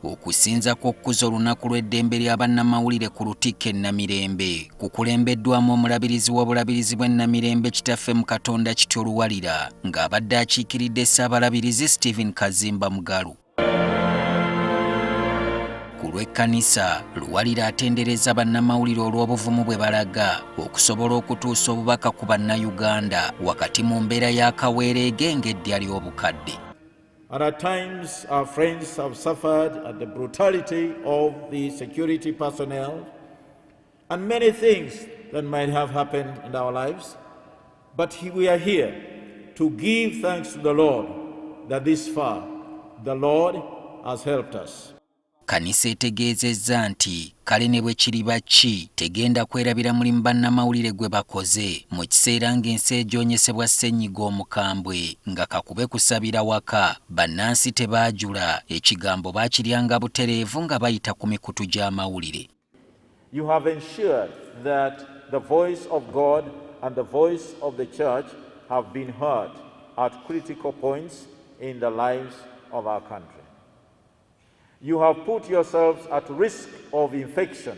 okusinza kw'okukuza olunaku lw'eddembe ly'abannamawulire ku lutikko e Namirembe kukulembeddwamu omulabirizi w'obulabirizi bw'e Namirembe kitaffe mu Katonda kityo Luwalira ng'abadde akiikiridde Ssaabalabirizi Stephen Kazimba Mugalu. Ku lw'ekkanisa, Luwalira atendereza bannamawulire olw'obuvumu bwe balaga okusobola okutuusa obubaka ku bannayuganda wakati mu mbeera y'akaweero egengedde ly'obukadde. And at times our friends have suffered at the brutality of the security personnel and many things that might have happened in our lives. But we are here to give thanks to the Lord that this far the Lord has helped us. Kanisa etegeezezza nti kale ne bwe kiriba ki tegenda kwerabira mulimu bannamawulire gwe bakoze mu kiseera ng'ensi ejoonyesebwa ssenyiga omukambwe nga kakube kusabira waka bannansi tebaajula ekigambo baakiryanga butereevu nga bayita ku mikutu gy'amawulire. You have ensured that the voice of God and the voice of the church have been heard at critical points in the lives of our country. You have put yourselves at risk of infection,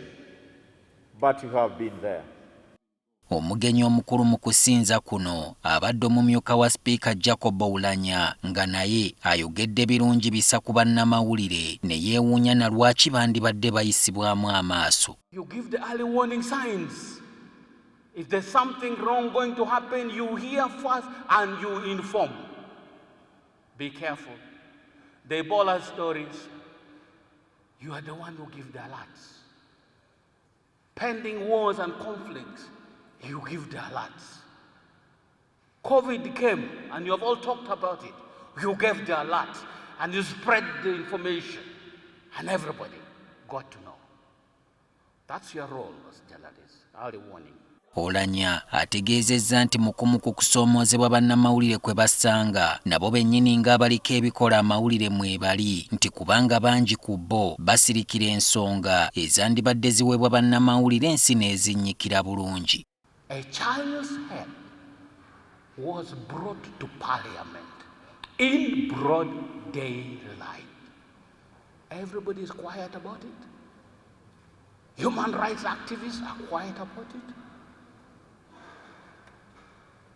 but you have been there. Omugenyi omukulu mu kusinza kuno abadde omumyuka wa Sipiika Jacob Oulanya nga naye ayogedde birungi bisa ku bannamawulire ne yeewuunya na lwaki bandibadde bayisibwamu amaaso. You give the early warning signs. If there's something wrong going to happen, you hear first and you inform. Be careful. The Ebola stories, you are the one who give the alerts. Pending wars and conflicts, you give the alerts. COVID came and you have all talked about it. You gave the alert and you spread the information and everybody got to know. That's your role as journalists, early warning. Oulanya ategeezezza nti mukumu ku kusoomoozebwa bannamawulire kwe basanga nabo bennyini ng'abaliko ebikola amawulire mwebali nti kubanga bangi ku bo basirikira ensonga ezandibadde ziweebwa bannamawulire ensi n'ezinnyikira bulungi. A child's head was brought to Parliament in broad daylight. Everybody is quiet about it. Human rights activists are quiet about it.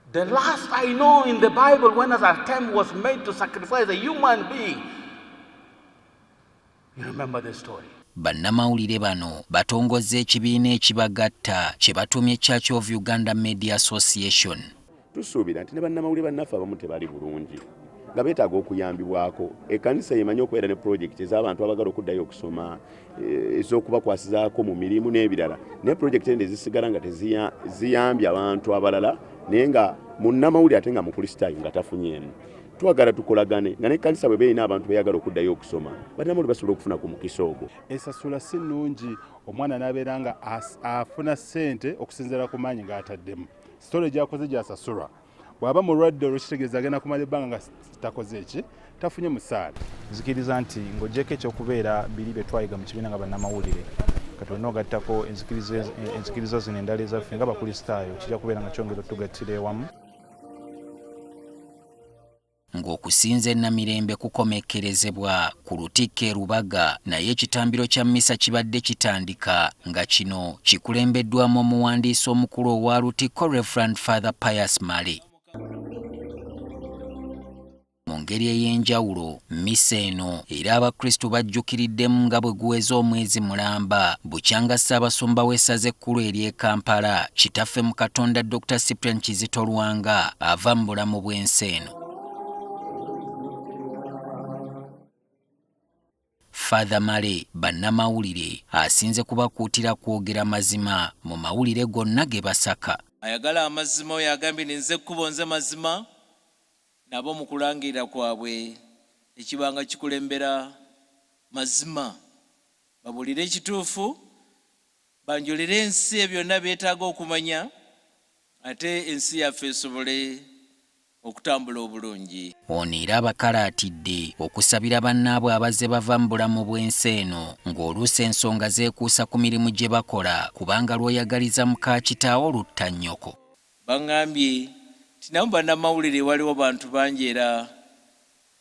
The last I know in the Bible when an attempt was made to sacrifice a human being. You remember the story. Bannamawulire bano batongozza ekibiina ekibagatta kye batumye Church of Uganda Media Association. Tusuubira nti ne bannamawulire bannaffe abamu tebali bulungi nga beetaaga okuyambibwako. Ekkanisa yemanyi okubeera ne pulojekiti ez'abantu abagala okuddayo okusoma ez'okubakwasizaako mu mirimu n'ebirala naye pulojekiti ende zisigala nga teziyambye abantu abalala naye nga munnamawulire ate nga mukrisitaayo nga tafunyeemu. Twagala tukolagane nga n'ekkanisa bwe beeyina abantu beyagala okuddayo okusoma bannamawulire basobola okufuna ku mukisa ogwo. Ensasula si nnungi, omwana n'abeera nga afuna ssente okusinziira ku maanyi g'ataddemu. Sitole gy'akoze gy'asasulwa. Bw'aba mulwadde olw'ekitegeeza agenda kumala ebbanga nga takoze eki tafunye musaala. Nzikiriza nti ng'oggyeko ekyokubeera biri bye twayiga mu kibiina nga bannamawulire kati olina ogattako enzikiriza zino endala ezaffe nga abakrisitaayo kijja kubeera nga kyongera otugattira ewamu. Ng'okusinza e Namirembe kukomekkerezebwa ku lutikko e Lubaga naye ekitambiro kya mmisa kibadde kitandika nga kino kikulembeddwamu omuwandiisi omukulu owa lutikko Reverend Father Pius Male. Mu ngeri ey'enjawulo mmisa eno era abakristu bajjukiriddemu nga bwe guweza omwezi mulamba bukyanga Ssaabasumba w'essaza ekkulu ery'e Kampala kitaffe mu Katonda Dr. Cyprian Kizito Lwanga ava mu bulamu bw'ensi eno. Father Male bannamawulire asinze kubakuutira kwogera mazima mu mawulire gonna ge basaka. Ayagala amazima oyo agambye nze kkubo nze mazima nabo mu kulangirira kwabwe ekibanga kikulembera mazima babulire ekituufu banjulire ensi byonna beetaaga okumanya ate ensi yaffe esobole okutambula obulungi. Ono era abakalaatidde okusabira bannaabwe abazze bava mu bulamu bw'ensi eno ng'oluusi ensonga zeekuusa ku mirimu gye bakola kubanga lw'oyagaliza muka kitaawo lutta nnyoko. Baŋŋambye nti nabo bannamawulire waliwo bantu bangi era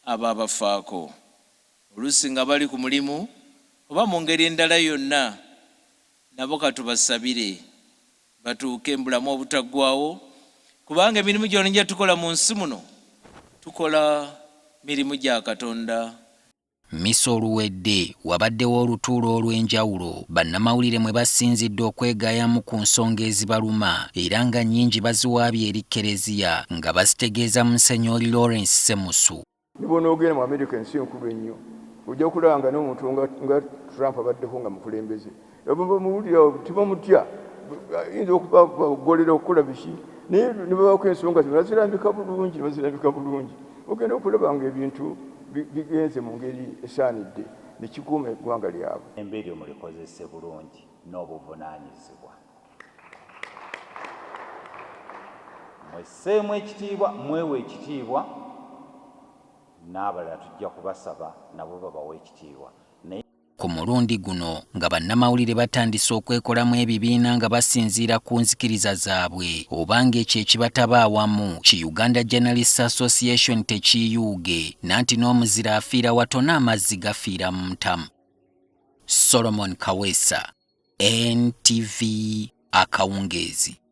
abaabafaako oluusi nga bali ku mulimu oba mu ngeri endala yonna, nabo katubasabire batuuke embulamu obutaggwaawo, kubanga emirimu gyonna gye tukola mu nsi muno tukola mirimu gya Katonda. Mmisa oluwedde wabaddewo olutuulo olw'enjawulo bannamawulire mwe basinzidde okwegaayamu ku nsonga ezibaluma era nga nnyingi baziwaabye eri Kereziya nga bazitegeeza Musenyoli Lawrence Semusu. Nibona ogenda mu America ensi enkulu ennyo ojja kulanga n'omuntu nga Trump abaddeko nga mukulembeze bamawulira tibamutya ayinza okubagolera okukola biki naye ne babako ensonga bazirambika bulungi ogenda okulaba nga ebintu bigenze mu ngeri esaanidde ne kikuuma eggwanga lyabwe. Embeera mulikozese bulungi n'obuvunaanyizibwa mwesseemu ekitiibwa mwewe ekitiibwa n'abalala tujja kubasaba nabo babawe ekitiibwa. Ku mulundi guno nga bannamawulire batandise okwekolamu ebibiina nga basinziira ku nzikiriza zaabwe oba ng'ekyo ekibataba awamu ki Uganda Journalists Association tekiyuuge nanti n'omuzira afiira watona amazzi gafiira mu ntamu. Solomon Kaweesa, NTV Akawungeezi.